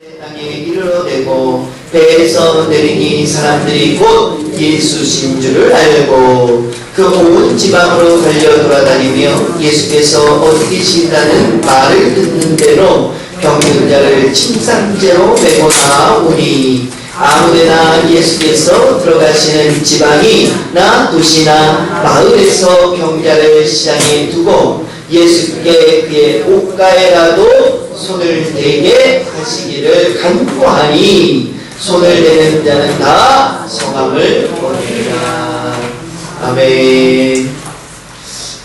땅에 이르러내고 배에서 내리니 사람들이 곧 예수신 줄을 알고 그 온 지방으로 달려 돌아다니며 예수께서 어디 계신다는 말을 듣는 대로 병든 자를 침상째로 메고 나오니 아무데나 예수께서 들어가시는 지방이나 도시나 마을에서 병자를 시장에 두고 예수께 그의 옷가에라도 손을 대게 하시기를 간구하니 손을 대는 자는 다 성함을 얻으리라. 아멘.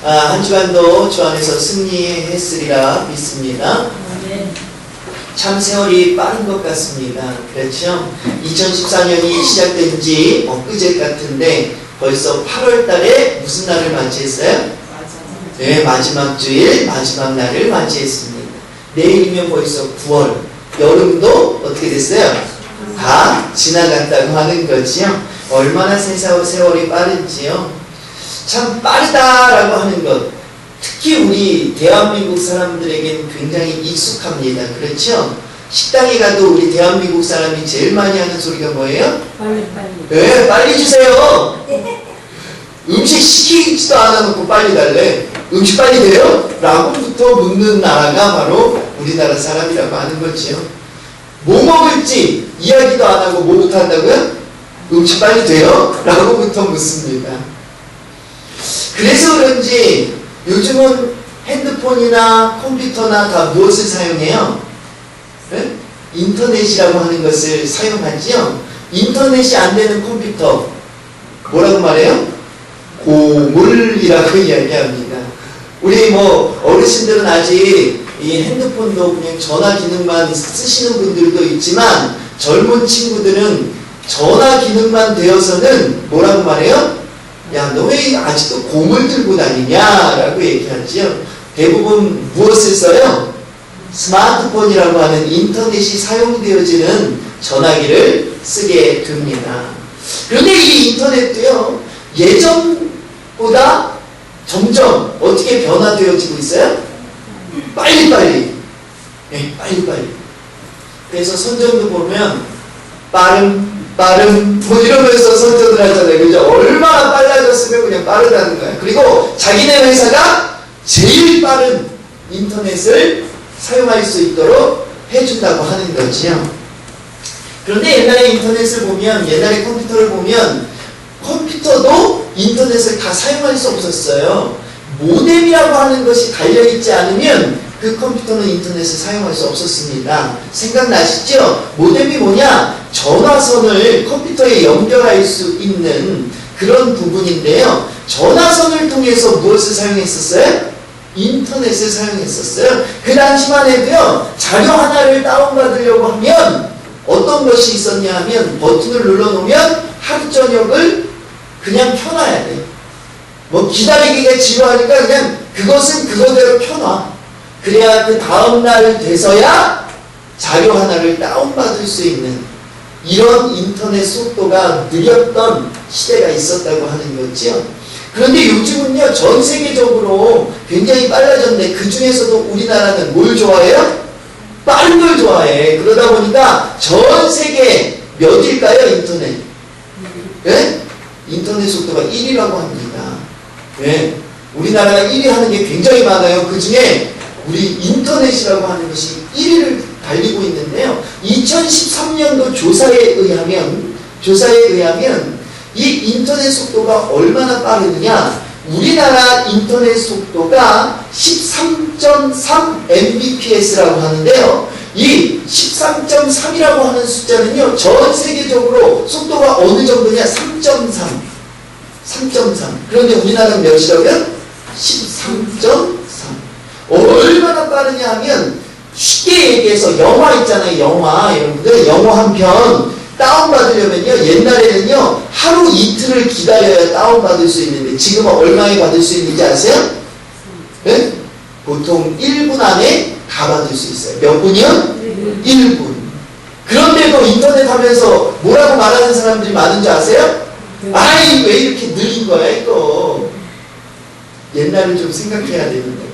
한 주간도 주 안에서 승리했으리라 믿습니다. 참 세월이 빠른 것 같습니다. 그렇죠? 2014년이 시작된 지 엊그제 같은데 벌써 8월 달에 무슨 날을 맞이했어요? 네, 마지막 주일, 마지막 날을 맞이했습니다. 내일이면 벌써 9월. 여름도 어떻게 됐어요? 다 지나갔다고 하는 거지요. 얼마나 세월이 빠른지요. 참 빠르다라고 하는 것. 특히 우리 대한민국 사람들에게는 굉장히 익숙합니다. 그렇죠? 식당에 가도 우리 대한민국 사람이 제일 많이 하는 소리가 뭐예요? 빨리. 네, 빨리 주세요. 음식 시키지도 않아놓고 빨리 달래. 음식 빨리 돼요? 라고부터 묻는 나라가 바로 우리나라 사람이라고 하는 거지요. 뭐 먹을지 이야기도 안 하고 뭐부터 한다고요? 음식 빨리 돼요? 라고부터 묻습니다. 그래서 그런지 요즘은 핸드폰이나 컴퓨터나 다 무엇을 사용해요? 네? 인터넷이라고 하는 것을 사용하지요. 인터넷이 안 되는 컴퓨터 뭐라고 말해요? 고물이라고 이야기합니다. 우리 어르신들은 아직 이 핸드폰도 그냥 전화 기능만 쓰시는 분들도 있지만 젊은 친구들은 전화 기능만 되어서는 뭐라고 말해요? 야, 너 왜 아직도 고물 들고 다니냐? 라고 얘기하지요. 대부분 무엇을 써요? 스마트폰이라고 하는 인터넷이 사용되어지는 전화기를 쓰게 됩니다. 그런데 이 인터넷도요, 예전보다 점점 어떻게 변화되어지고 있어요? 빨리빨리. 네, 빨리빨리. 그래서 선전도 보면 빠름 뭐 이러면서 선전을 하잖아요. 그죠? 얼마나 빨라졌으면 그냥 빠르다는 거예요. 그리고 자기네 회사가 제일 빠른 인터넷을 사용할 수 있도록 해준다고 하는 거지요. 그런데 옛날에 인터넷을 보면, 옛날에 컴퓨터를 보면 컴퓨터도 인터넷을 다 사용할 수 없었어요. 모뎀이라고 하는 것이 달려있지 않으면 그 컴퓨터는 인터넷을 사용할 수 없었습니다. 생각나시죠? 모뎀이 뭐냐? 전화선을 컴퓨터에 연결할 수 있는 그런 부분인데요. 전화선을 통해서 무엇을 사용했었어요? 인터넷을 사용했었어요. 그 당시만 해도요, 자료 하나를 다운받으려고 하면 어떤 것이 있었냐 하면 버튼을 눌러놓으면 하루 저녁을 그냥 켜놔야 돼. 기다리기가 지루하니까 그냥 그것은 그거대로 켜놔. 그래야 그 다음날 돼서야 자료 하나를 다운받을 수 있는 이런 인터넷 속도가 느렸던 시대가 있었다고 하는 거지요. 그런데 요즘은요, 전 세계적으로 굉장히 빨라졌는데 그 중에서도 우리나라는 뭘 좋아해요? 빠른 걸 좋아해. 그러다 보니까 전 세계 몇일까요? 인터넷. 네? 인터넷 속도가 1위라고 합니다. 네? 우리나라가 1위 하는 게 굉장히 많아요. 그 중에 우리 인터넷이라고 하는 것이 1위를 달리고 있는데요. 2013년도 조사에 의하면 이 인터넷 속도가 얼마나 빠르느냐? 우리나라 인터넷 속도가 13.3 mbps라고 하는데요. 이 13.3이라고 하는 숫자는요, 전 세계적으로 속도가 어느 정도냐? 3.3. 그런데 우리나라는 몇이라고요? 13.3. 얼마나 빠르냐 하면 쉽게 얘기해서 영화 있잖아요. 영화. 여러분들 영화 한 편 다운받으려면요, 옛날에는요 하루 이틀을 기다려야 다운받을 수 있는데 지금은 얼마에 받을 수 있는지 아세요? 네? 보통 1분 안에 다 받을 수 있어요. 몇 분이요? 1분. 그런데도 인터넷 하면서 뭐라고 말하는 사람들이 많은 줄 아세요? 아이, 왜 이렇게 느린 거야 이거. 옛날을 좀 생각해야 되는데.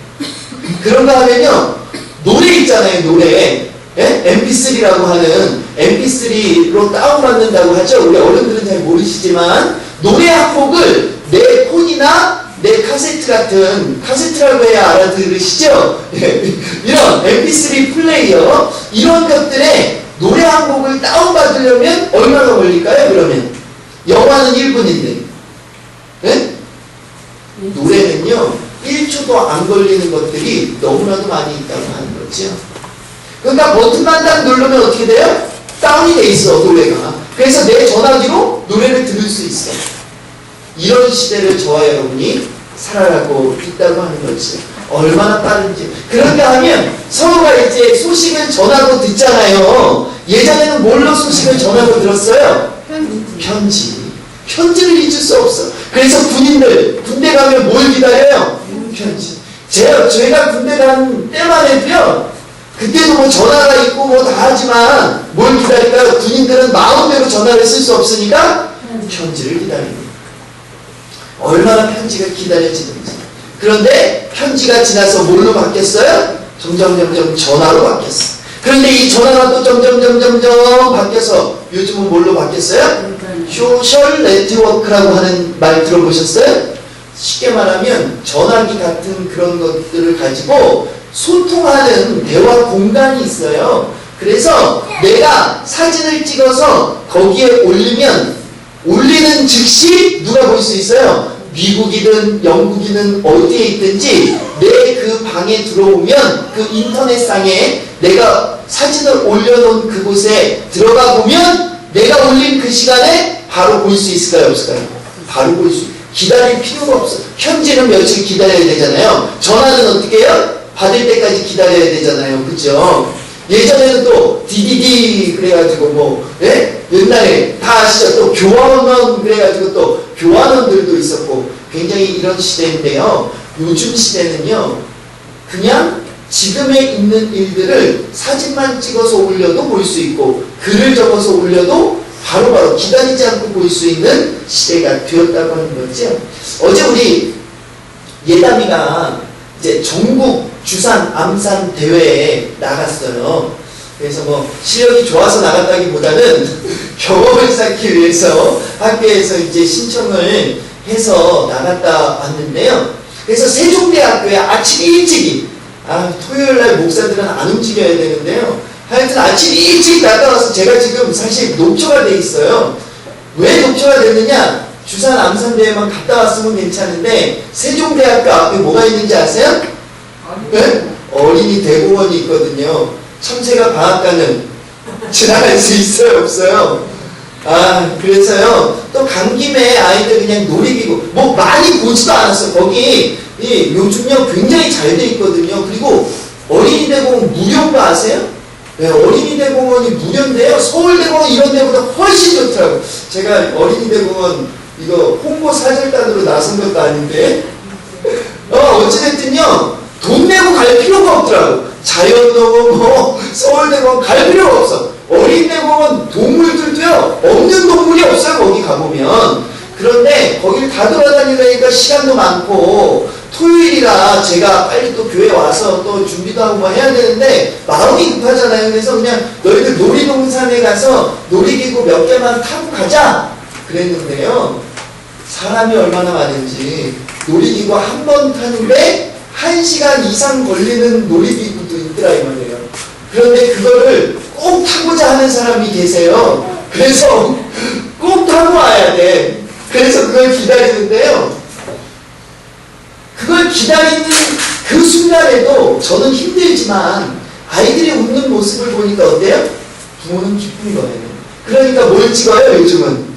그런가 하면요, 노래 있잖아요. 노래. MP3라고 하는 MP3로 다운받는다고 하죠. 우리 어른들은 잘 모르시지만 노래 한 곡을 내 폰이나 내 카세트 같은, 카세트라고 해야 알아들으시죠? 이런 MP3 플레이어, 이런 것들에 노래 한 곡을 다운받으려면 얼마나 걸릴까요? 그러면 영화는 1분인데 노래는요 1초도 안 걸리는 것들이 너무나도 많이 있다고 하는 거죠. 그러니까 버튼만 딱 누르면 어떻게 돼요? 다운이 돼 있어, 노래가. 그래서 내 전화기로 노래를 들을 수 있어. 이런 시대를 저와 여러분이 살아가고 있다고 하는 거지. 얼마나 빠른지. 그런가 하면 서로가 이제 소식을 전하고 듣잖아요. 예전에는 뭘로 소식을 전하고 들었어요? 편지. 편지를 잊을 수 없어. 그래서 군인들 군대 가면 뭘 기다려요? 편지. 제가 군대 간 때만 해도요, 그때도 뭐 전화가 있고 뭐 다 하지만 뭘 기다릴까요? 군인들은 마음대로 전화를 쓸 수 없으니까 편지를 기다립니다. 얼마나 편지가 기다려지는지. 그런데 편지가 지나서 뭘로 바뀌었어요? 점점 전화로 바뀌었어. 그런데 이 전화가 또 점점 바뀌어서 요즘은 뭘로 바뀌었어요? 소셜 네트워크라고 하는 말 들어보셨어요? 쉽게 말하면 전화기 같은 그런 것들을 가지고 소통하는 대화 공간이 있어요. 그래서 내가 사진을 찍어서 거기에 올리면 올리는 즉시 누가 볼 수 있어요? 미국이든 영국이든 어디에 있든지 내 그 방에 들어오면 그 인터넷상에 내가 사진을 올려놓은 그곳에 들어가 보면 내가 올린 그 시간에 바로 볼 수 있을까요? 없을까요? 바로 볼 수 있어요. 기다릴 필요가 없어요. 편지는 며칠 기다려야 되잖아요. 전화는 어떻게 해요? 받을 때까지 기다려야 되잖아요. 그죠? 예전에는 또 DDD 그래가지고 뭐 옛날에 다 아시죠? 또 교환원 그래가지고 또 교환원들도 있었고 굉장히 이런 시대인데요. 요즘 시대는요 그냥 지금에 있는 일들을 사진만 찍어서 올려도 볼 수 있고 글을 적어서 올려도 바로바로 기다리지 않고 볼 수 있는 시대가 되었다고 하는 거죠. 어제 우리 예담이가 이제 전국 주산 암산 대회에 나갔어요. 그래서 뭐 실력이 좋아서 나갔다기보다는 경험을 쌓기 위해서 학교에서 이제 신청을 해서 나갔다 왔는데요. 그래서 세종대학교에 아침 일찍이, 토요일날 목사들은 안 움직여야 되는데요. 하여튼 아침 일찍 갔다 와서 제가 지금 사실 녹초가 돼 있어요. 왜 녹초가 됐느냐? 주산 암산대회만 갔다 왔으면 괜찮은데 세종대학교 앞에 뭐가 있는지 아세요? 네? 어린이 대공원이 있거든요. 참새가 방앗간을 지나갈 수 있어요? 없어요? 그래서요, 또 간 김에 아이들 그냥 놀이기구, 뭐 많이 보지도 않았어. 거기, 요즘요, 굉장히 잘 돼 있거든요. 그리고 어린이 대공원 무료인 거 아세요? 네, 어린이 대공원이 무료인데요. 서울대공원 이런 데보다 훨씬 좋더라고요. 제가 어린이 대공원 이거 홍보 사절단으로 나선 것도 아닌데, 어찌됐든요, 돈 내고 갈 필요가 없더라고. 자연동원, 뭐, 서울대공원 갈 필요가 없어. 어린이대공원 동물들도요, 없는 동물이 없어요, 거기 가보면. 그런데 거기를 다 돌아다니려니까 시간도 많고, 토요일이라 제가 빨리 또 교회 와서 또 준비도 하고 뭐 해야 되는데, 마음이 급하잖아요. 그래서 그냥 너희들 놀이동산에 가서 놀이기구 몇 개만 타고 가자! 그랬는데요, 사람이 얼마나 많은지, 놀이기구 한 번 타는데, 1시간 이상 걸리는 놀이기구도 있더라 이 말이에요. 그런데 그거를 꼭 타고자 하는 사람이 계세요. 그래서 꼭 타고 와야 돼. 그래서 그걸 기다리는데요. 그걸 기다리는 그 순간에도 저는 힘들지만 아이들이 웃는 모습을 보니까 어때요? 부모는 기쁜 거예요. 그러니까 뭘 찍어요 요즘은?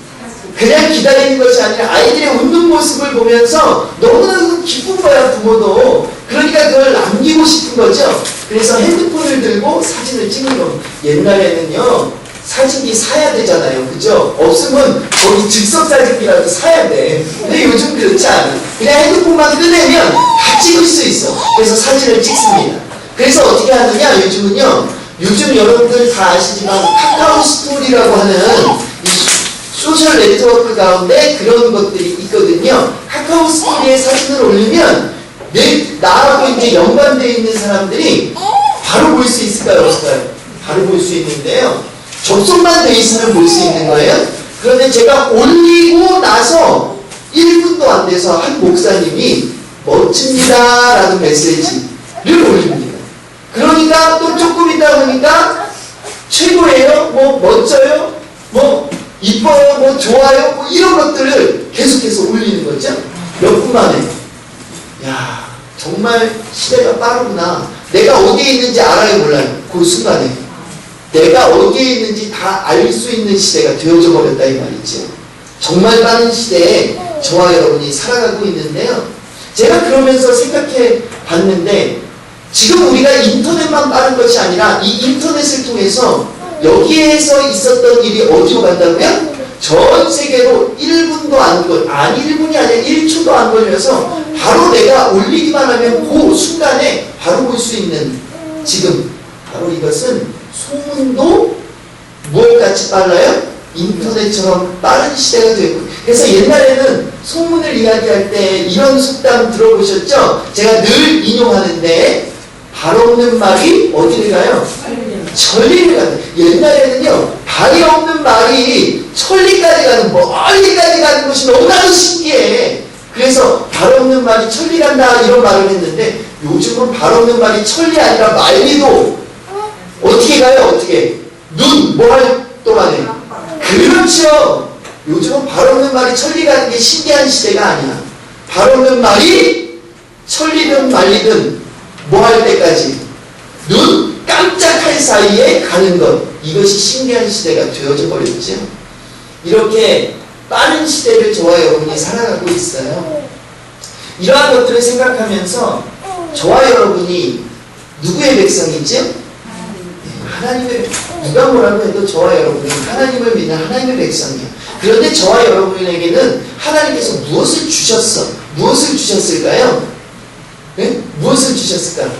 그냥 기다리는 것이 아니라 아이들의 웃는 모습을 보면서 너무나 기쁜 거야 부모도. 그러니까 그걸 남기고 싶은 거죠. 그래서 핸드폰을 들고 사진을 찍는 거. 옛날에는요 사진기 사야 되잖아요. 그죠? 없으면 거기 즉석사진기라도 사야 돼. 근데 요즘 그렇지 않아. 그냥 핸드폰만 꺼내면 다 찍을 수 있어. 그래서 사진을 찍습니다. 그래서 어떻게 하느냐 요즘은요. 요즘 여러분들 다 아시지만 카카오 스토리라고 하는 소셜 네트워크 가운데 그런 것들이 있거든요. 카카오 스토리에 사진을 올리면 나하고 이제 연관되어 있는 사람들이 바로 볼 수 있을까요? 없을까요? 바로 바로 볼 수 있는데요. 접속만 돼 있으면 볼 수 있는 거예요. 그런데 제가 올리고 나서 1분도 안 돼서 한 목사님이 멋집니다 라는 메시지를 올립니다. 그러니까 또 조금 있다 보니까 최고예요, 뭐 멋져요, 뭐 이뻐요, 뭐 좋아요, 뭐 이런 것들을 계속해서 올리는 거죠. 몇 분 만에. 야, 정말 시대가 빠르구나. 내가 어디에 있는지 알아요, 몰라요? 그 순간에 내가 어디에 있는지 다 알 수 있는 시대가 되어져 버렸다 이 말이죠. 정말 빠른 시대에 저와 여러분이 살아가고 있는데요. 제가 그러면서 생각해 봤는데 지금 우리가 인터넷만 빠른 것이 아니라 이 인터넷을 통해서 여기에서 있었던 일이 어디로 간다고요? 전 세계로 1분도 안 걸려, 아니 1분이 아니라 1초도 안 걸려서 바로 내가 올리기만 하면 그 순간에 바로 볼 수 있는, 지금 바로 이것은 소문도 무엇같이 빨라요? 인터넷처럼 빠른 시대가 되고, 그래서 옛날에는 소문을 이야기할 때 이런 속담 들어보셨죠? 제가 늘 인용하는데 발 없는 말이 어디를 가요? 천리를 가요. 옛날에는요, 발이 없는 말이 천리까지 가는, 멀리까지 가는 것이 너무나도 신기해. 그래서 발 없는 말이 천리 간다 이런 말을 했는데 요즘은 발 없는 말이 천리 아니라 말리도 어떻게 가요? 어떻게? 눈 뭐 할 동안에? 그렇죠. 요즘은 발 없는 말이 천리 가는 게 신기한 시대가 아니야. 발 없는 말이 천리든 말리든 뭐 할 때까지 눈 깜짝할 사이에 가는 것, 이것이 신기한 시대가 되어져 버렸죠. 이렇게 빠른 시대를 저와 여러분이 살아가고 있어요. 이러한 것들을 생각하면서 저와 여러분이 누구의 백성이죠? 하나님의, 누가 뭐라고 해도 저와 여러분은 하나님을 믿는 하나님의 백성이에요. 그런데 저와 여러분에게는 하나님께서 무엇을 주셨어? 무엇을 주셨을까요? 네? 무엇을 주셨을까?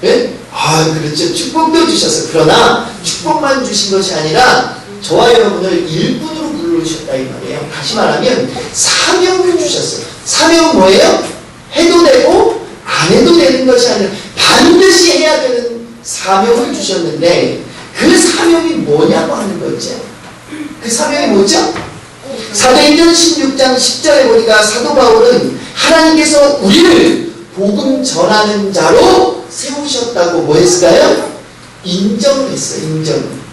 네? 아, 그렇죠. 축복도 주셨어요. 그러나 축복만 주신 것이 아니라 저와 여러분을 일꾼으로 부르셨다 이 말이에요. 다시 말하면 사명을 주셨어요. 사명은 뭐예요? 해도 되고 안 해도 되는 것이 아니라 반드시 해야 되는 사명을 주셨는데 그 사명이 뭐냐고 하는 거죠. 그 사명이 뭐죠? 사도행전 16장 10절에 보니까 사도 바울은 하나님께서 우리를 복음 전하는 자로 세우셨다고 뭐 했을까요? 인정을 했어요. 인정.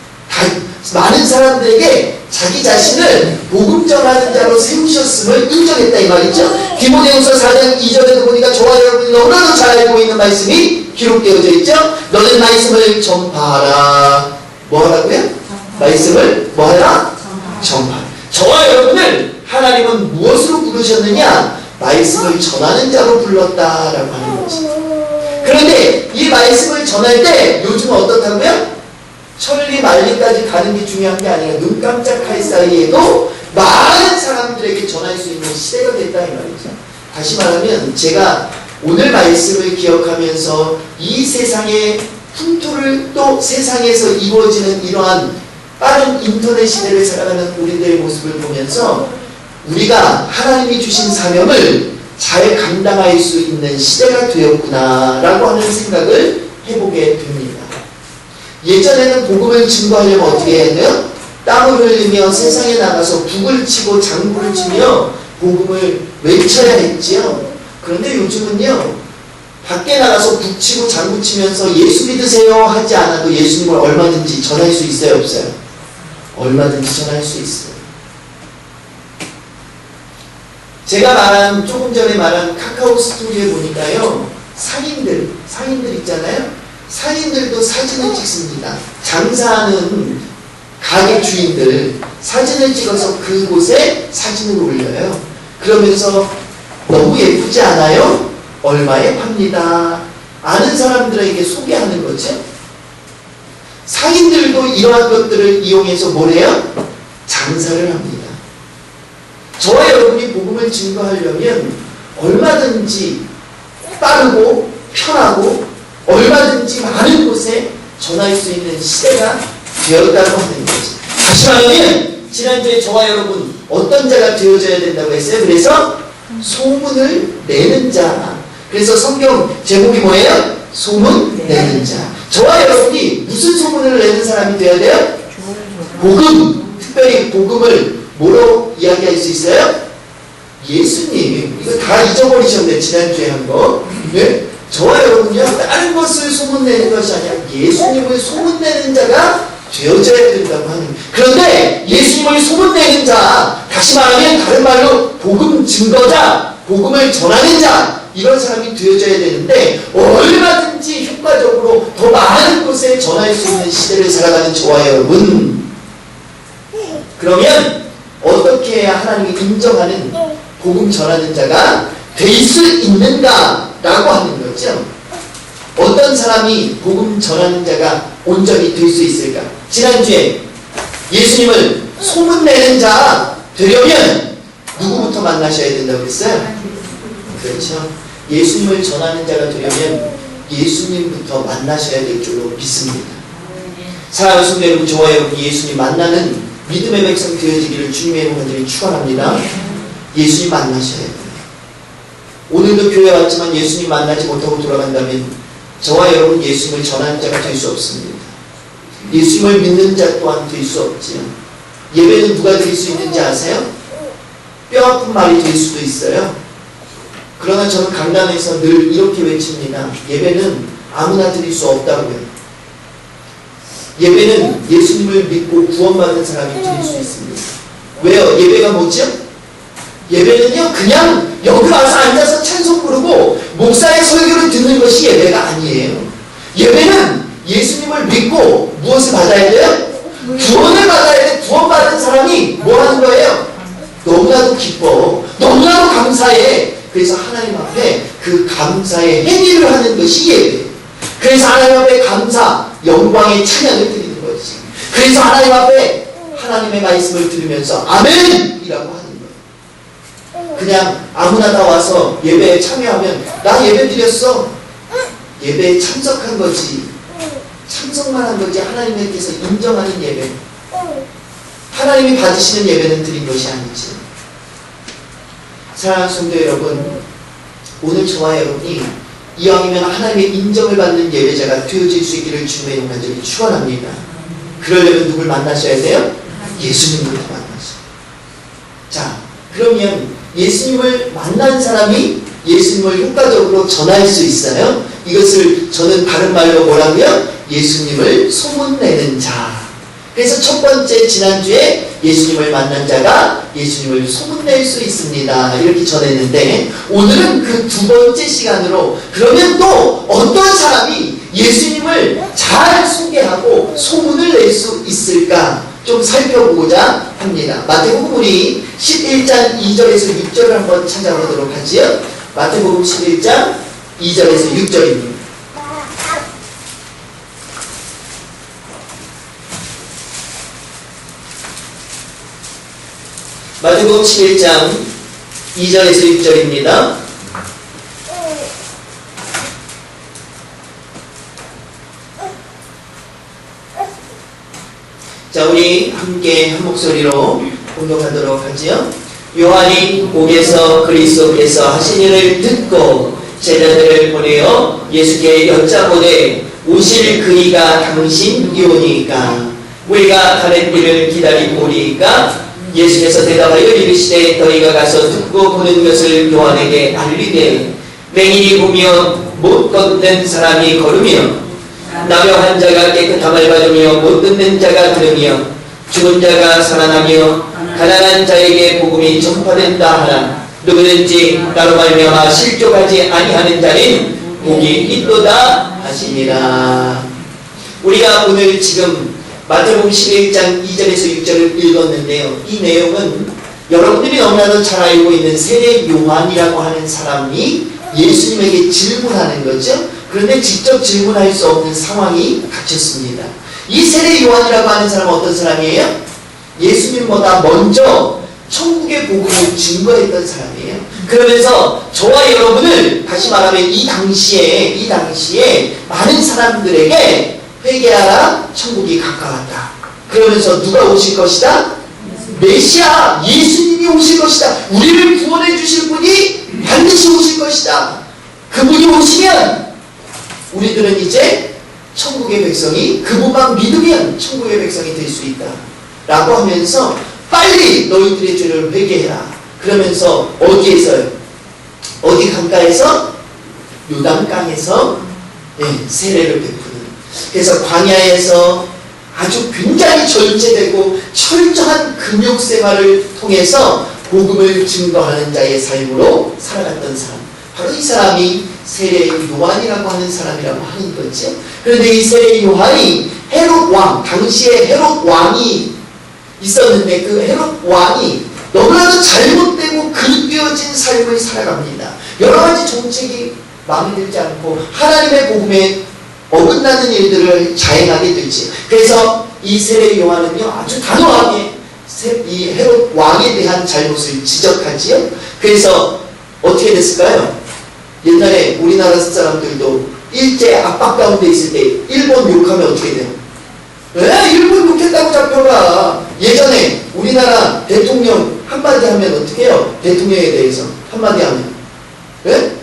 많은 사람들에게 자기 자신을 복음 전하는 자로 세우셨음을 인정했다 이 말이죠. 디모데후서 4장 2절에도 보니까 저와 여러분이 너무나도 잘 알고 있는 말씀이 기록되어져 있죠. 너는 말씀을 전파하라. 뭐 하라고요? 말씀을 뭐 하라? 전파하라. 저와 여러분을 하나님은 무엇으로 부르셨느냐? 말씀을 전하는 자로 불렀다라고 하는 거죠. 그런데 이 말씀을 전할 때 요즘은 어떻다고요? 천리 만리까지 가는 게 중요한 게 아니라 눈 깜짝할 사이에도 많은 사람들에게 전할 수 있는 시대가 됐다 이 말이죠. 다시 말하면 제가 오늘 말씀을 기억하면서 이 세상의 풍토를, 또 세상에서 이루어지는 이러한 빠른 인터넷 시대를 살아가는 우리들의 모습을 보면서 우리가 하나님이 주신 사명을 잘 감당할 수 있는 시대가 되었구나 라고 하는 생각을 해보게 됩니다. 예전에는 복음을 증거하려면 어떻게 해야 돼요? 땀을 흘리며 세상에 나가서 북을 치고 장구를 치며 복음을 외쳐야 했지요. 그런데 요즘은요, 밖에 나가서 북 치고 장구 치면서 예수 믿으세요 하지 않아도 예수님을 얼마든지 전할 수 있어요, 없어요? 얼마든지 전할 수 있어요. 제가 조금 전에 말한 카카오 스토리에 보니까요, 상인들 있잖아요. 상인들도 사진을 찍습니다. 장사하는 가게 주인들 사진을 찍어서 그곳에 사진을 올려요. 그러면서 너무 예쁘지 않아요? 얼마에 팝니다. 아는 사람들에게 소개하는 거죠. 상인들도 이러한 것들을 이용해서 뭘 해요? 장사를 합니다. 저와 여러분이 복음을 증거하려면 얼마든지 빠르고 편하고 얼마든지 많은 곳에 전할 수 있는 시대가 되었다고 하는 거죠. 다시 말하면 지난주에 저와 여러분 어떤 자가 되어져야 된다고 했어요? 그래서 소문을 내는 자. 그래서 성경 제목이 뭐예요? 소문 내는 자. 저와 여러분이 무슨 소문을 내는 사람이 되어야 돼요? 복음. 특별히 복음을 뭐로 이야기할 수 있어요? 예수님. 이거 다 잊어버리셨네, 지난주에 한 거. 네? 저와 여러분요, 다른 것을 소문내는 것이 아니라 예수님을 소문내는 자가 되어져야 된다고 하는 거예요. 그런데 예수님을 소문내는 자, 다시 말하면 다른 말로 복음 증거자, 복음을 전하는 자, 이런 사람이 되어져야 되는데 얼마든지 효과적으로 더 많은 곳에 전할 수 있는 시대를 살아가는 저와 여러분, 그러면 어떻게 해야 하나님이 인정하는 복음 전하는 자가 될 수 있는가라고 하는 거죠. 어떤 사람이 복음 전하는 자가 온전히 될 수 있을까? 지난주에 예수님을 소문내는 자 되려면 누구부터 만나셔야 된다고 그랬어요? 그렇죠. 예수님을 전하는 자가 되려면 예수님부터 만나셔야 될 줄로 믿습니다. 사랑하는 성도 여러분, 저와 여러분 예수님 만나는 믿음의 백성 되어지기를 주님의 이름으로 간절히 축원합니다. 예수님 만나셔야 돼요. 오늘도 교회 왔지만 예수님 만나지 못하고 돌아간다면 저와 여러분 예수님을 전하는 자가 될 수 없습니다. 예수님을 믿는 자 또한 될 수 없지요. 예배는 누가 드릴 수 있는지 아세요? 뼈아픈 말이 될 수도 있어요. 그러나 저는 강단에서 늘 이렇게 외칩니다. 예배는 아무나 드릴 수 없다고요. 예배는 예수님을 믿고 구원받은 사람이 드릴 수 있습니다. 왜요? 예배가 뭐죠? 예배는요, 그냥 여기 와서 앉아서 찬송 부르고 목사의 설교를 듣는 것이 예배가 아니에요. 예배는 예수님을 믿고 무엇을 받아야 돼요? 구원을 받아야 돼. 구원받은 사람이 뭐 하는 거예요? 너무나도 기뻐. 너무나도 감사해. 그래서 하나님 앞에 그 감사의 행위를 하는 것이 예배. 그래서 하나님 앞에 감사, 영광의 찬양을 드리는 거지. 그래서 하나님 앞에 하나님의 말씀을 들으면서 아멘이라고 하는 거예요. 그냥 아무나 다 와서 예배에 참여하면 나 예배 드렸어. 예배에 참석한 거지. 참석만 한 거지. 하나님께서 인정하는 예배. 하나님이 받으시는 예배는 드린 것이 아니지. 사랑하는 성도 여러분, 오늘 저와 여러분이 이왕이면 하나님의 인정을 받는 예배자가 되어질 수 있기를 주님의 이름으로 간절히 축원합니다. 그러려면 누굴 만나셔야 돼요? 예수님부터 만나셔야 돼요. 자, 그러면 예수님을 만난 사람이 예수님을 효과적으로 전할 수 있어요? 이것을 저는 다른 말로 뭐라고요? 예수님을 소문내는 자. 그래서 첫 번째 지난주에 예수님을 만난 자가 예수님을 소문낼 수 있습니다. 이렇게 전했는데 오늘은 그 두 번째 시간으로 그러면 또 어떤 사람이 예수님을 잘 소개하고 소문을 낼 수 있을까 좀 살펴보고자 합니다. 마태복음 우리 11장 2절에서 6절을 한번 찾아보도록 하지요. 마태복음 11장 2절에서 6절입니다. 마태복음 11장 2절에서 6절입니다. 자, 우리 함께 한 목소리로 공독하도록 하지요. 요한이 옥에서 그리스도께서 하신 일을 듣고 제자들을 보내어 예수께 여짜보되 오실 그이가 당신이오니까 우리가 가는 길을 기다리고 오리이까 예수께서 대답하여 이르시되 너희가 가서 듣고 보는 것을 요한에게 알리되 맹인이 보며 못 걷는 사람이 걸으며 나병 환자가 깨끗함을 받으며 못 듣는 자가 들으며 죽은 자가 살아나며 가난한 자에게 복음이 전파된다 하나 누구든지 나로 말미암아 실족하지 아니하는 자는 복이 있도다 하시니라. 우리가 오늘 지금 마태복음 11장 2절에서 6절을 읽었는데요. 이 내용은 여러분들이 너무나도 잘 알고 있는 세례 요한이라고 하는 사람이 예수님에게 질문하는 거죠. 그런데 직접 질문할 수 없는 상황이 닥쳤습니다. 이 세례 요한이라고 하는 사람은 어떤 사람이에요? 예수님보다 먼저 천국의 복음을 증거했던 사람이에요. 그러면서 저와 여러분을 다시 말하면 이 당시에 많은 사람들에게 회개하라, 천국이 가까웠다. 그러면서 누가 오실 것이다? 메시아, 예수님이 오실 것이다. 우리를 구원해 주실 분이 반드시 오실 것이다. 그분이 오시면 우리들은 이제 천국의 백성이 그분만 믿으면 천국의 백성이 될 수 있다 라고 하면서 빨리 너희들의 죄를 회개해라. 그러면서 어디에서요? 어디 강가에서? 요단강에서 세례를 베푸는. 그래서 광야에서 아주 굉장히 절제되고 철저한 금욕생활을 통해서 복음을 증거하는 자의 삶으로 살아갔던 사람, 바로 이 사람이 세례 요한이라고 하는 사람이라고 하는 거죠. 그런데 이 세례 요한이 헤롯 왕, 당시에 헤롯 왕이 있었는데 그 헤롯 왕이 너무나도 잘못되고 그릇되어진 삶을 살아갑니다. 여러 가지 정책이 마음에 들지 않고 하나님의 복음에 어긋나는 일들을 자행하게 되지. 그래서 이 세례 요한은요 아주 단호하게 이 헤롯 왕에 대한 잘못을 지적하지요. 그래서 어떻게 됐을까요? 옛날에 우리나라 사람들도 일제 압박 가운데 있을 때 일본 욕하면 어떻게 돼요? 왜? 일본 욕했다고 잡혀가. 예전에 우리나라 대통령 한마디 하면 어떻게 해요? 대통령에 대해서 한마디 하면 왜?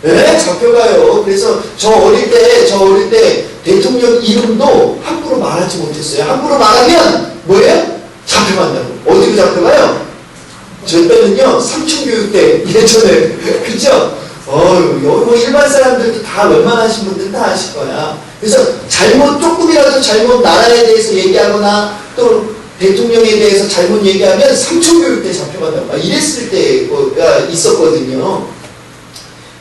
네, 잡혀가요. 그래서 저 어릴 때 대통령 이름도 함부로 말하지 못했어요. 함부로 말하면 뭐예요? 잡혀간다고. 어디로 잡혀가요? 저 때는요 삼층교육대 예전에 그죠? 뭐 일반 사람들도 다 웬만하신 분들은 다 아실 거야. 그래서 조금이라도 잘못 나라에 대해서 얘기하거나 또 대통령에 대해서 잘못 얘기하면 삼층교육대 잡혀간다고. 막 이랬을 때가 있었거든요.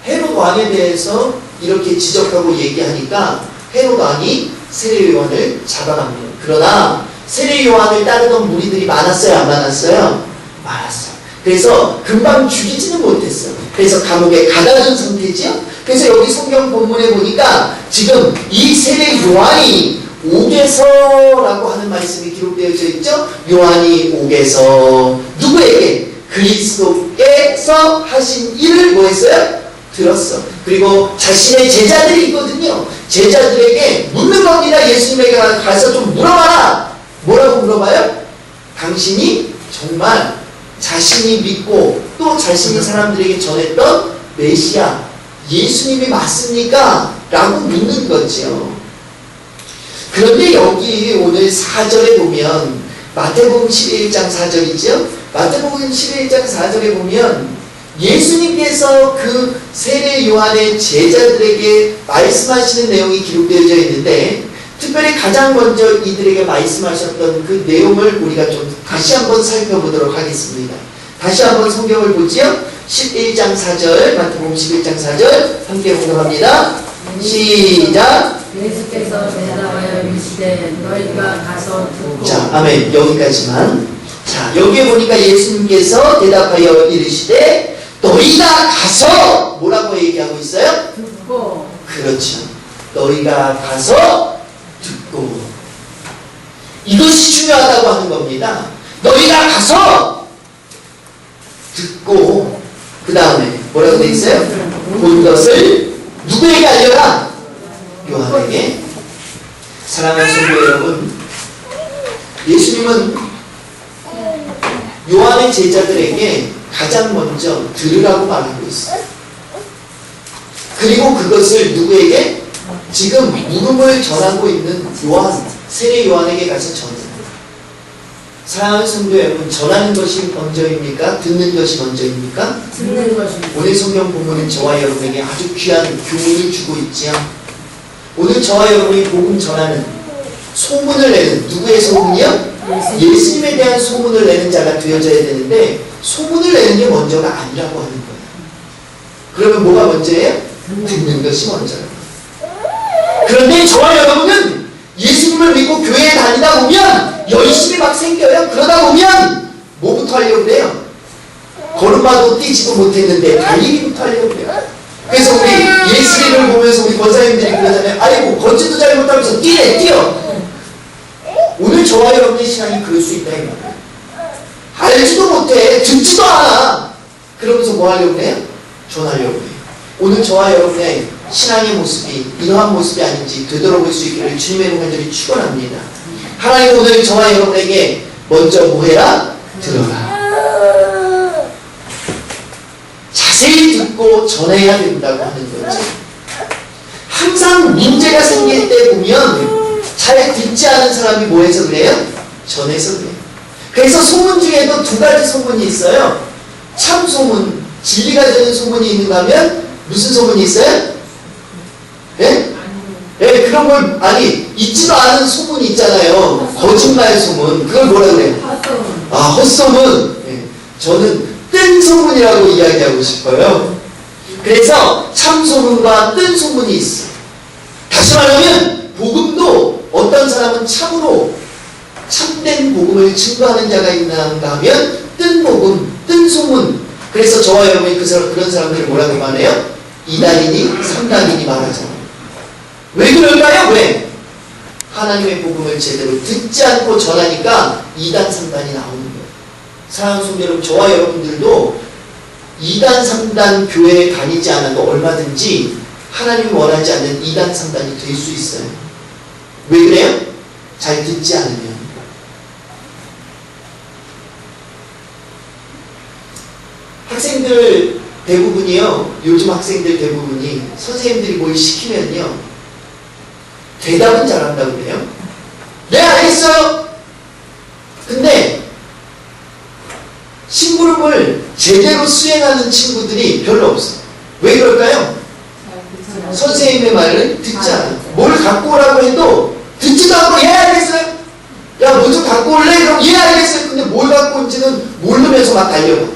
헤롯 왕에 대해서 이렇게 지적하고 얘기하니까 헤롯 왕이 세례 요한을 잡아갑니다. 그러나 세례 요한을 따르던 무리들이 많았어요, 안 많았어요? 많았어요. 그래서 금방 죽이지는 못했어요. 그래서 감옥에 가다준 상태지요. 그래서 여기 성경 본문에 보니까 지금 이 세례 요한이 옥에서라고 하는 말씀이 기록되어져 있죠. 요한이 옥에서 누구에게? 그리스도께서 하신 일을 뭐 했어요? 들었어. 그리고 자신의 제자들이 있거든요. 제자들에게 묻는 겁니다. 예수님에게 가서 좀 물어봐라. 뭐라고 물어봐요? 당신이 정말 자신이 믿고 또 자신이 사람들에게 전했던 메시아 예수님이 맞습니까? 라고 묻는 거죠. 그런데 여기 오늘 4절에 보면 마태복음 11장 4절이죠. 마태복음 11장 4절에 보면 예수님께서 그 세례 요한의 제자들에게 말씀하시는 내용이 기록되어져 있는데 특별히 가장 먼저 이들에게 말씀하셨던 그 내용을 우리가 좀 다시 한번 살펴보도록 하겠습니다. 다시 한번 성경을 보지요. 11장 4절, 마태복음 11장 4절 함께 공독합니다. 시작. 예수께서 대답하여 이르시되 너희가 가서 듣고. 자, 아멘. 여기까지만. 자, 여기에 보니까 예수님께서 대답하여 이르시되 너희가 가서 뭐라고 얘기하고 있어요? 듣고. 그렇죠. 너희가 가서 듣고. 이것이 중요하다고 하는 겁니다. 너희가 가서 듣고 그 다음에 뭐라고 돼 있어요? 본 것을 누구에게 알려라? 요한에게. 사랑하는 성도 여러분, 예수님은 요한의 제자들에게 가장 먼저 들으라고 말하고 있어요. 그리고 그것을 누구에게? 지금 물음을 전하고 있는 요한, 세례 요한에게 가서 전해요. 사랑하는 성도 여러분, 전하는 것이 먼저입니까? 듣는 것이 먼저입니까? 듣는 것입니다. 오늘 성경 본문은 저와 여러분에게 아주 귀한 교훈을 주고 있지요. 오늘 저와 여러분이 복음 전하는 소문을 내는 누구의 소문이요? 예수님에 대한 소문을 내는 자가 되어져야 되는데 소문을 내는 게 먼저가 아니라고 하는 거예요. 그러면 뭐가 먼저예요? 듣는 것이 먼저예요. 그런데 저와 여러분은 예수님을 믿고 교회에 다니다 보면 열심히 막 생겨요. 그러다 보면 뭐부터 하려고 그래요? 걸음마도 뛰지도 못했는데 달리기부터 하려고 그래요. 그래서 우리 예수님을 보면서 우리 권사님들이 그러잖아요. 아이고 걷지도 잘 못하면서 뛰어. 오늘 저와 여러분의 신앙이 그럴 수 있다 이 말이에요. 알지도 못해, 듣지도 않아. 그러면서 뭐 하려고 해요? 전하려고 해요. 오늘 저와 여러분의 신앙의 모습이 이러한 모습이 아닌지 되돌아볼 수 있기를 주님의 이름으로 축원합니다. 하나님 오늘 저와 여러분에게 먼저 뭐 해라? 들어라. 자세히 듣고 전해야 된다고 하는 거죠. 한 항상 문제가 생길 때 보면 잘 듣지 않은 사람이 뭐 해서 그래요? 전해서 그래요. 그래서 소문 중에도 두 가지 소문이 있어요. 참 소문, 진리가 되는 소문이 있는가 하면 무슨 소문이 있어요? 예? 예, 그런 걸, 아니, 있지도 않은 소문이 있잖아요. 거짓말 소문. 그걸 뭐라 그래요? 헛소문. 아, 헛소문. 예, 저는 뜬 소문이라고 이야기하고 싶어요. 그래서 참 소문과 뜬 소문이 있어. 다시 말하면 복음도 어떤 사람은 참으로 참된 복음을 증거하는 자가 있는가 하면 뜬 복음, 뜬 소문. 그래서 저와 여러분이 그런 사람들을 뭐라고 말해요? 이단이니 삼단이니 말하잖아요. 왜 그럴까요? 왜? 하나님의 복음을 제대로 듣지 않고 전하니까 이단 삼단이 나오는 거예요. 사랑하는 성도 여러분, 저와 여러분들도 2단, 3단 교회에 다니지 않아도 얼마든지 하나님이 원하지 않는 2단, 3단이 될 수 있어요. 왜 그래요? 잘 듣지 않으면. 학생들 대부분이요, 요즘 학생들 대부분이 선생님들이 뭘 시키면요, 대답은 잘한다고 그래요. 네, 알겠어요. 근데 심부름을 제대로 수행하는 친구들이 별로 없어요. 왜 그럴까요? 선생님의 말을 듣지 않아요. 뭘 갖고 오라고 해도 듣지도 않고 예 알겠어요. 야 뭐 좀 갖고 올래? 그럼 예 알겠어요. 근데 뭘 갖고 온지는 모르면서 막 달려가.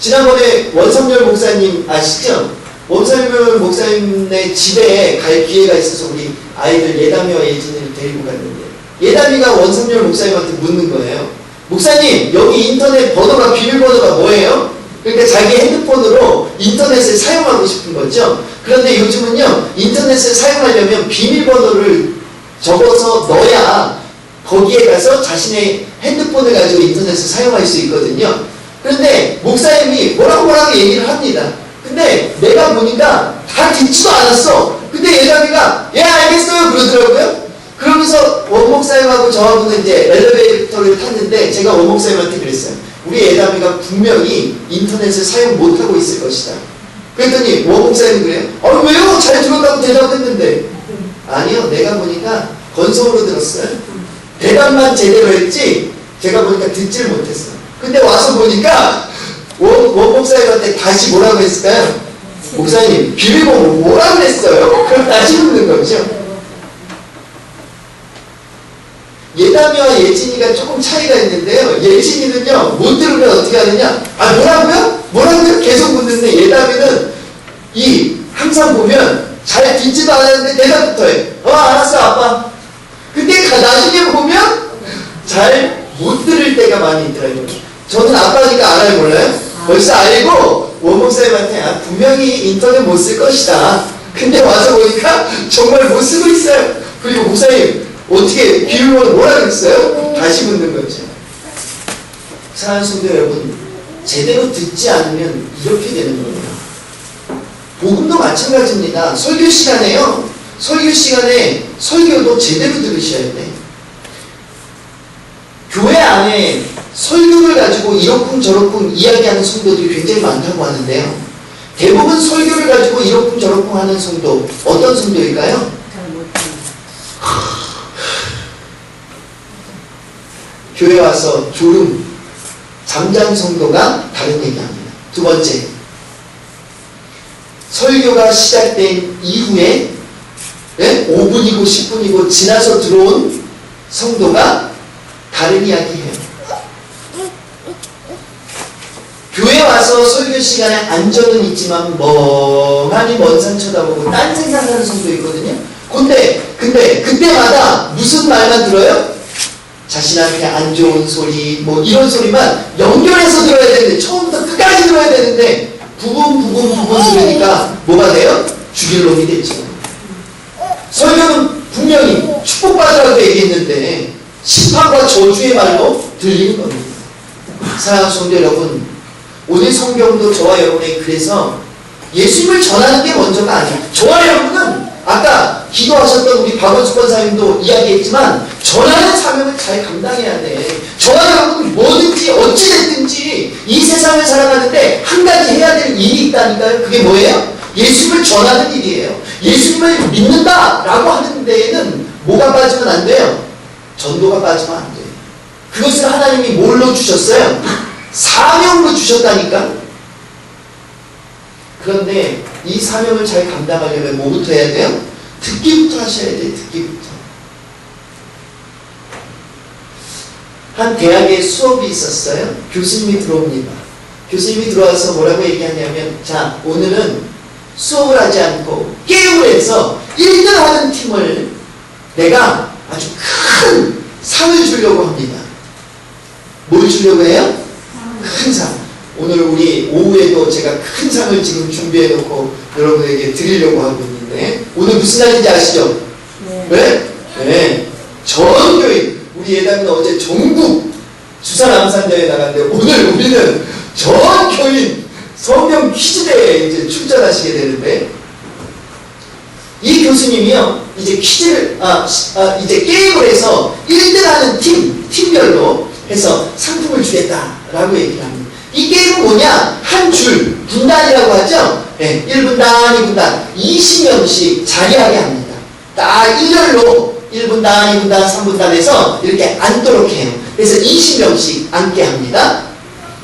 지난번에 원성열 목사님 아시죠? 원성열 목사님의 집에 갈 기회가 있어서 우리 아이들 예담이와 예진이를 데리고 갔는데 예담이가 원성열 목사님한테 묻는 거예요. 목사님, 여기 인터넷 번호가, 비밀번호가 뭐예요? 그러니까 자기 핸드폰으로 인터넷을 사용하고 싶은 거죠. 그런데 요즘은요, 인터넷을 사용하려면 비밀번호를 적어서 넣어야 거기에 가서 자신의 핸드폰을 가지고 인터넷을 사용할 수 있거든요. 그런데 목사님이 뭐라고 얘기를 합니다. 근데 내가 보니까 다 듣지도 않았어. 근데 예담이가 예 알겠어요 그러더라고요. 그러면서 원목사님하고 저하고는 이제 엘리베이터를 탔는데 제가 원목사님한테 그랬어요. 우리 예담이가 분명히 인터넷을 사용 못하고 있을 것이다. 그랬더니 원목사님이 그래요. 왜요? 잘 들었다고 대답했는데. 아니요, 내가 보니까 건성으로 들었어요. 대답만 제대로 했지 제가 보니까 듣지를 못했어요. 근데 와서 보니까 원목사님한테 다시 뭐라고 했을까요? 목사님 비밀번호 뭐라고 했어요? 그럼 다시 묻는 거죠. 예담이와 예진이가 조금 차이가 있는데요. 예진이는요, 못 들으면 어떻게 하느냐? 뭐라고요? 뭐라고요? 계속 묻는데 예담이는 항상 보면 잘 듣지도 않았는데 대답부터 해. 알았어, 아빠. 근데 나중에 보면 잘 못 들을 때가 많이 있더라고요. 저는 아빠니까 알아요, 몰라요? 벌써 알고 원목사님한테 분명히 인터넷 못 쓸 것이다. 근데 와서 보니까 정말 못 쓰고 있어요. 그리고 목사님, 어떻게 비밀번호 뭐라 그랬어요? 다시 묻는 거죠. 사랑하는 성도 여러분, 제대로 듣지 않으면 이렇게 되는 거예요. 복음도 마찬가지입니다. 설교 시간에요. 설교 시간에 설교도 제대로 들으셔야 돼. 교회 안에 설교를 가지고 이러쿵저러쿵 이야기하는 성도들이 굉장히 많다고 하는데요. 대부분 설교를 가지고 이러쿵저러쿵 하는 성도, 어떤 성도일까요? 교회 와서 졸음, 잠잔 성도가 다른 얘기합니다. 두 번째, 설교가 시작된 이후에 5분이고 10분이고 지나서 들어온 성도가 다른 이야기해요. 교회 와서 설교 시간에 안전은 있지만 멍하니 먼 산 쳐다보고 딴 생각하는 성도 있거든요. 근데 그때마다 무슨 말만 들어요? 자신한테 안 좋은 소리, 이런 소리만 연결해서 들어야 되는데, 처음부터 끝까지 들어야 되는데, 부분 들으니까 뭐가 돼요? 죽일 놈이 되죠. 설교는 분명히 축복받으라고 얘기했는데, 심판과 저주의 말로 들리는 겁니다. 사랑하는 성도 여러분, 오늘 성경도 저와 여러분에게 그래서 예수님을 전하는 게 먼저가 아니에요. 저와 여러분은 아까 기도하셨던 우리 박원숙 권사님도 이야기했지만 전하는 사명을 잘 감당해야 돼. 저와 여러분 뭐든지 어찌됐든지 이 세상을 살아가는데 한 가지 해야 될 일이 있다니까요. 그게 뭐예요? 예수님을 전하는 일이에요. 예수님을 믿는다라고 하는 데에는 뭐가 빠지면 안 돼요? 전도가 빠지면 안 돼요. 그것을 하나님이 뭘로 주셨어요? 사명으로 주셨다니까. 그런데 이 사명을 잘 감당하려면 뭐부터 해야 돼요? 듣기부터 하셔야 돼요. 듣기부터. 한 대학에 수업이 있었어요. 교수님이 들어옵니다. 교수님이 들어와서 뭐라고 얘기하냐면, 자, 오늘은 수업을 하지 않고 게임을 해서 1등 하는 팀을 내가 아주 큰 상을 주려고 합니다. 뭘 주려고 해요? 큰 상. 오늘 우리 오후에도 제가 큰 상을 지금 준비해 놓고 여러분에게 드리려고 하고 있는데, 오늘 무슨 날인지 아시죠? 네? 네. 전 교인, 우리 예담이는 어제 전국 주산암산대에 나갔는데, 오늘 우리는 전 교인 성경 퀴즈대에 이제 출전하시게 되는데, 이 교수님이요, 이제 퀴즈를, 이제 게임을 해서 1등 하는 팀별로 해서 상품을 주겠다라고 얘기를 합니다. 이 게임은 뭐냐? 한 줄, 분단이라고 하죠? 네, 1분단, 2분단, 20명씩 자리하게 합니다. 딱 일렬로 1분단, 2분단, 3분단 해서 이렇게 앉도록 해요. 그래서 20명씩 앉게 합니다.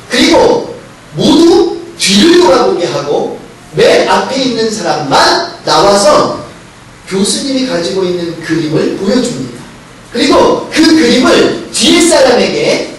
그리고 모두 뒤를 돌아보게 하고 맨 앞에 있는 사람만 나와서 교수님이 가지고 있는 그림을 보여줍니다. 그리고 그 그림을 뒤에 사람에게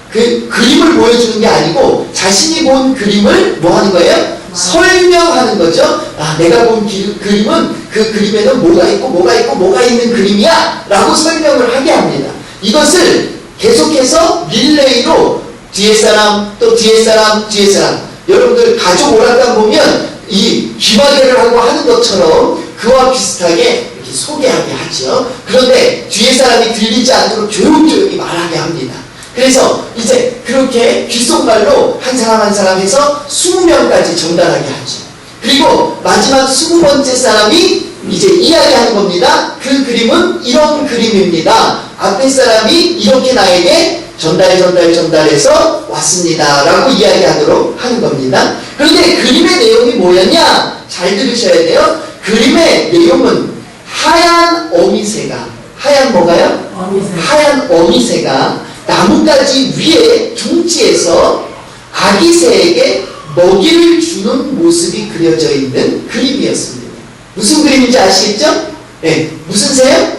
그 그림을 보여주는 게 아니고 자신이 본 그림을 뭐 하는 거예요? 설명하는 거죠. 아, 내가 본 그림은 그 그림에는 뭐가 있고 뭐가 있고 뭐가 있는 그림이야 라고 설명을 하게 합니다. 이것을 계속해서 릴레이로 뒤에 사람 또 뒤에 사람 뒤에 사람, 여러분들 가족 오락관 보면 이 기마개를 하고 하는 것처럼 그와 비슷하게 이렇게 소개하게 하죠. 그런데 뒤에 사람이 들리지 않도록 조용조용히 말하게 합니다. 그래서 이제 그렇게 귓속말로 한 사람 한 사람 해서 20명까지 전달하게 하죠. 그리고 마지막 20번째 사람이 이제 이야기하는 겁니다. 그 그림은 이런 그림입니다. 앞에 사람이 이렇게 나에게 전달해서 왔습니다 라고 이야기하도록 하는 겁니다. 그런데 그림의 내용이 뭐였냐? 잘 들으셔야 돼요. 그림의 내용은 하얀 어미새가, 하얀 뭐가요? 어미새. 하얀 어미새가 나뭇가지 위에 둥지에서 아기 새에게 먹이를 주는 모습이 그려져 있는 그림이었습니다. 무슨 그림인지 아시겠죠? 네. 무슨 새요?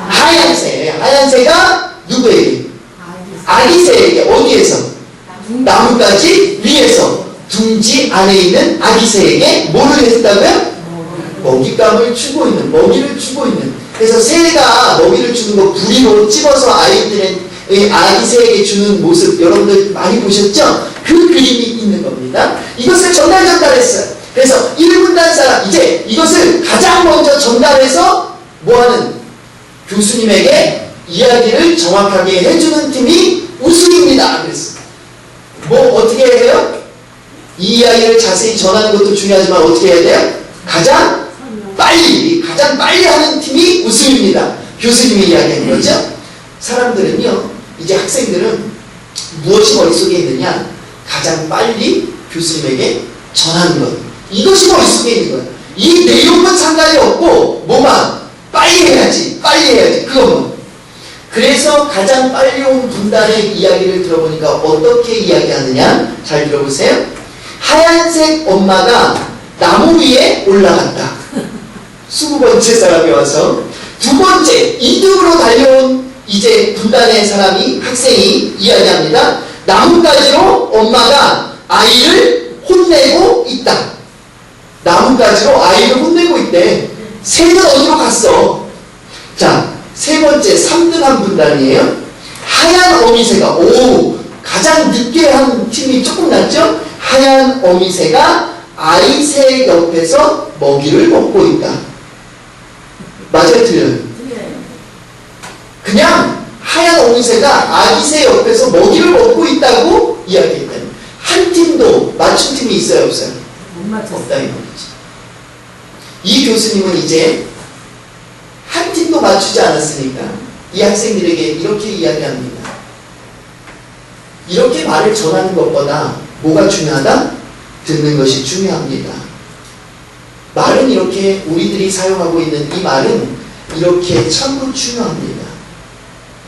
하얀 새. 하얀 새가 누구에게? 아기 새에게. 어디에서? 나뭇가지 위에서 둥지 안에 있는 아기 새에게 뭐를 했다고요? 먹잇감을 주고 있는, 먹이를 주고 있는. 그래서 새가 먹이를 주는 거 부리로 찝어서 아기 새에게 주는 모습 여러분들 많이 보셨죠? 그 그림이 있는 겁니다. 이것을 전달했어요. 그래서 1분단 사람, 이제 이것을 가장 먼저 전달해서 뭐하는? 교수님에게 이야기를 정확하게 해주는 팀이 우승입니다. 그랬어요. 뭐 어떻게 해야 돼요? 이 이야기를 자세히 전하는 것도 중요하지만 어떻게 해야 돼요? 가장 빨리 하는 팀이 우승입니다. 교수님이 이야기하는 거죠. 사람들은요, 이제 학생들은 무엇이 머릿속에 있느냐? 가장 빨리 교수님에게 전하는 것. 이것이 머릿속에 있는 거예요. 이 내용은 상관이 없고 뭐만 빨리 해야지 그것만. 그래서 가장 빨리 온 분단의 이야기를 들어보니까 어떻게 이야기하느냐? 잘 들어보세요. 하얀색 엄마가 나무 위에 올라갔다. 20번째 사람이 와서 두 번째 2등으로 달려온 이제 분단의 사람이, 학생이 이야기합니다. 나뭇가지로 엄마가 아이를 혼내고 있다. 나뭇가지로 아이를 혼내고 있대. 새는 어디로 갔어? 자, 세 번째 3등한 분단이에요. 하얀 어미새가, 가장 늦게 한 팀이 조금 낫죠? 하얀 어미새가 아이 새 옆에서 먹이를 먹고 있다. 맞아요, 틀려요? 그냥 하얀 어미새가 아기 새 옆에서 먹이를 먹고 있다고 이야기했다. 한 팀도 맞춘 팀이 있어요, 없어요? 없다 이 말이지. 이 교수님은 이제 한 팀도 맞추지 않았으니까 이 학생들에게 이렇게 이야기합니다. 이렇게 말을 전하는 것보다 뭐가 중요하다? 듣는 것이 중요합니다. 말은 이렇게 우리들이 사용하고 있는 이 말은 이렇게 참으로 중요합니다.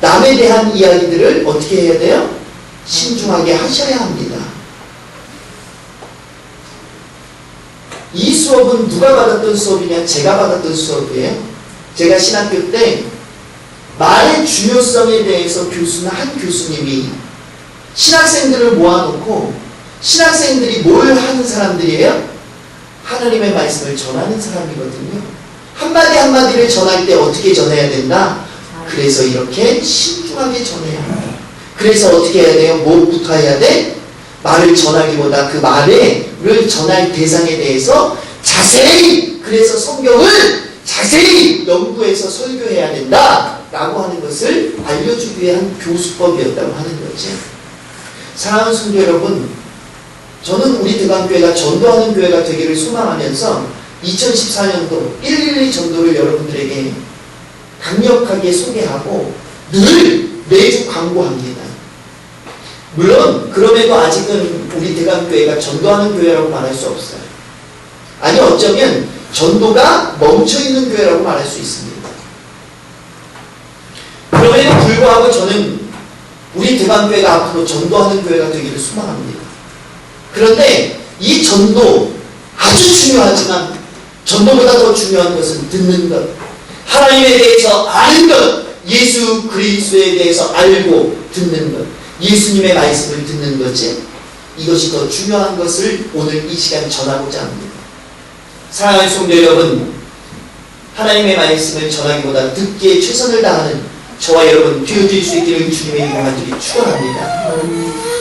남에 대한 이야기들을 어떻게 해야 돼요? 신중하게 하셔야 합니다. 이 수업은 누가 받았던 수업이냐? 제가 받았던 수업이에요. 제가 신학교 때 말의 중요성에 대해서 한 교수님이 신학생들을 모아놓고 신학생들이 뭘 하는 사람들이에요? 하나님의 말씀을 전하는 사람이거든요. 한마디 한마디를 전할 때 어떻게 전해야 된다? 그래서 이렇게 신중하게 전해야 합니다. 그래서 어떻게 해야 돼요? 뭐부터 해야 돼? 말을 전하기보다 그 말을 전할 대상에 대해서 자세히, 그래서 성경을 자세히 연구해서 설교해야 된다 라고 하는 것을 알려주기 위한 교수법이었다고 하는 거죠. 사랑하는 성도 여러분, 저는 우리 대강교회가 전도하는 교회가 되기를 소망하면서 2014년도 112 전도를 여러분들에게 강력하게 소개하고 늘 매주 광고합니다. 물론 그럼에도 아직은 우리 대강교회가 전도하는 교회라고 말할 수 없어요. 아니 어쩌면 전도가 멈춰있는 교회라고 말할 수 있습니다. 그럼에도 불구하고 저는 우리 대강교회가 앞으로 전도하는 교회가 되기를 소망합니다. 그런데 이 전도 아주 중요하지만 전도보다 더 중요한 것은 듣는 것, 하나님에 대해서 아는 것, 예수 그리스도에 대해서 알고 듣는 것, 예수님의 말씀을 듣는 거지. 이것이 더 중요한 것을 오늘 이 시간 전하고자 합니다. 사랑하는 성도 여러분, 하나님의 말씀을 전하기보다 듣기에 최선을 다하는 저와 여러분 되어질 수 있기를 주님의 이름으로 간절히 축원합니다.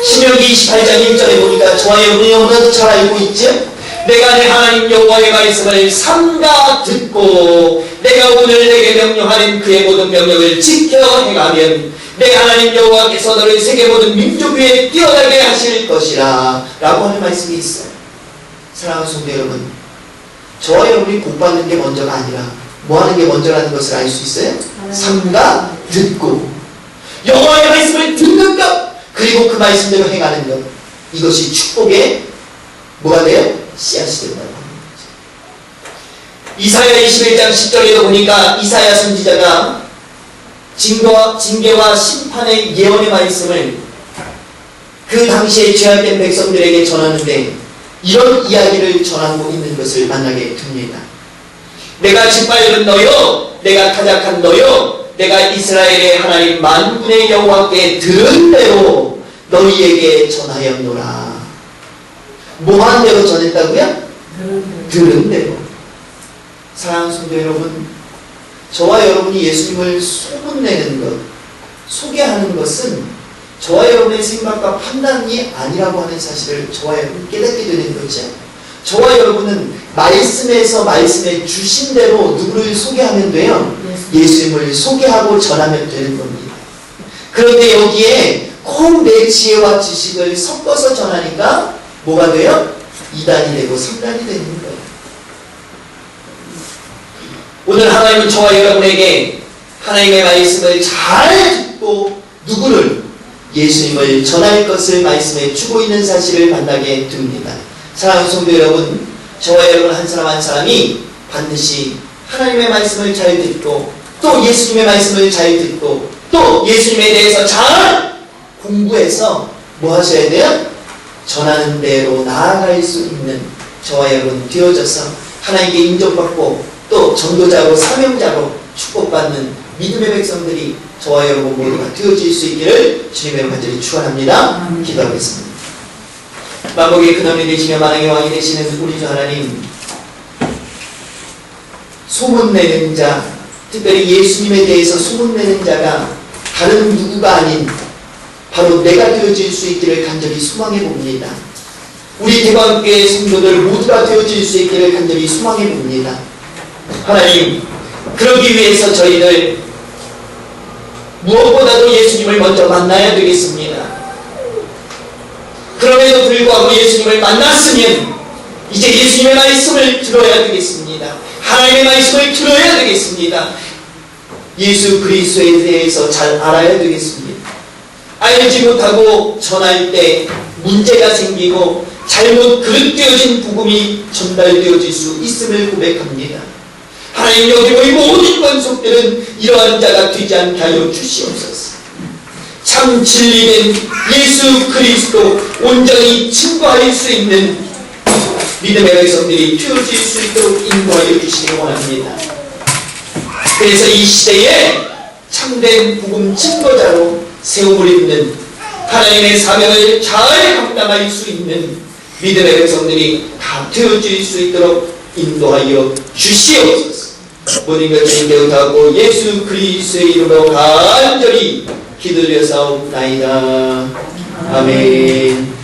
신명기 28장 1절에 보니까 저와 여러분이 너무나도 잘 알고 있죠? 내가 내 하나님 여호와의 말씀을 삼가 듣고 내가 오늘 내게 명령하는 그의 모든 명령을 지켜 행하면 내 하나님 여호와께서 너를 세계 모든 민족 위에 뛰어나게 하실 것이라 라고 하는 말씀이 있어요. 사랑하는 성도 여러분, 저와 여러분이 복 받는 게 먼저가 아니라 뭐 하는 게 먼저라는 것을 알 수 있어요? 삼가 듣고 여호와의 말씀을 듣는 것, 그리고 그 말씀대로 행하는 것, 이것이 축복의 뭐가 돼요? 씨앗이 된다고 하는 거죠. 이사야 21장 10절에도 보니까 이사야 선지자가 징계와 심판의 예언의 말씀을 그 당시에 죄악된 백성들에게 전하는데 이런 이야기를 전하고 있는 것을 만나게 됩니다. 내가 짓밟은 너요, 내가 타작한 너요, 내가 이스라엘의 하나님 만군의 여호와께 들은 대로 너희에게 전하였노라. 뭐한 대로 전했다고요? 들은 대로. 사랑하는 성도 여러분, 저와 여러분이 예수님을 소문내는 것, 소개하는 것은 저와 여러분의 생각과 판단이 아니라고 하는 사실을 저와 여러분 깨닫게 되는 거죠. 저와 여러분은 말씀에서 말씀에 주신 대로 누구를 소개하면 돼요? 예수님을 소개하고 전하면 되는 겁니다. 그런데 여기에 꼭 내 지혜와 지식을 섞어서 전하니까 뭐가 돼요? 2단이 되고 3단이 되는 거예요. 오늘 하나님은 저와 여러분에게 하나님의 말씀을 잘 듣고 누구를? 예수님을 전할 것을 말씀해 주고 있는 사실을 만나게 됩니다. 사랑하는 성도 여러분, 저와 여러분 한 사람 한 사람이 반드시 하나님의 말씀을 잘 듣고 또 예수님의 말씀을 잘 듣고 또 예수님에 대해서 잘 공부해서 뭐 하셔야 돼요? 전하는 대로 나아갈 수 있는 저와 여러분 되어져서 하나님께 인정받고 또 전도자로 사명자로 축복받는 믿음의 백성들이 저와 여러분 모두가 되어질 수 있기를 주님의 간절히 축원합니다. 기도하겠습니다. 만복의 근원이 되시며 만왕의 왕이 되시는 우리 주 하나님, 소문내는 자, 특별히 예수님에 대해서 소문내는 자가 다른 누구가 아닌 바로 내가 되어질 수 있기를 간절히 소망해 봅니다. 우리 대광교회 성도들 모두가 되어질 수 있기를 간절히 소망해 봅니다. 하나님, 그러기 위해서 저희들 무엇보다도 예수님을 먼저 만나야 되겠습니다. 그럼에도 불구하고 예수님을 만났으면 이제 예수님의 말씀을 들어야 되겠습니다. 하나님의 말씀을 들어야 되겠습니다. 예수 그리스도에 대해서 잘 알아야 되겠습니다. 알지 못하고 전할 때 문제가 생기고 잘못 그릇되어진 복음이 전달되어질 수 있음을 고백합니다. 하나님, 여기로의 모든 권속들은 이러한 자가 되지 않게 하여 주시옵소서. 참 진리된 예수 그리스도 온전히 증거할 수 있는 믿음의 백성들이 되어질 수 있도록 인도하여 주시기 원합니다. 그래서 이 시대에 참된 복음 증거자로 세움을 입는 하나님의 사명을 잘 감당할 수 있는 믿음의 백성들이 다 되어질 수 있도록 인도하여 주시옵소서. 모든 것 주님께 의탁하고 예수 그리스도의 이름으로 간절히 기도드려 사옵나이다. 아멘.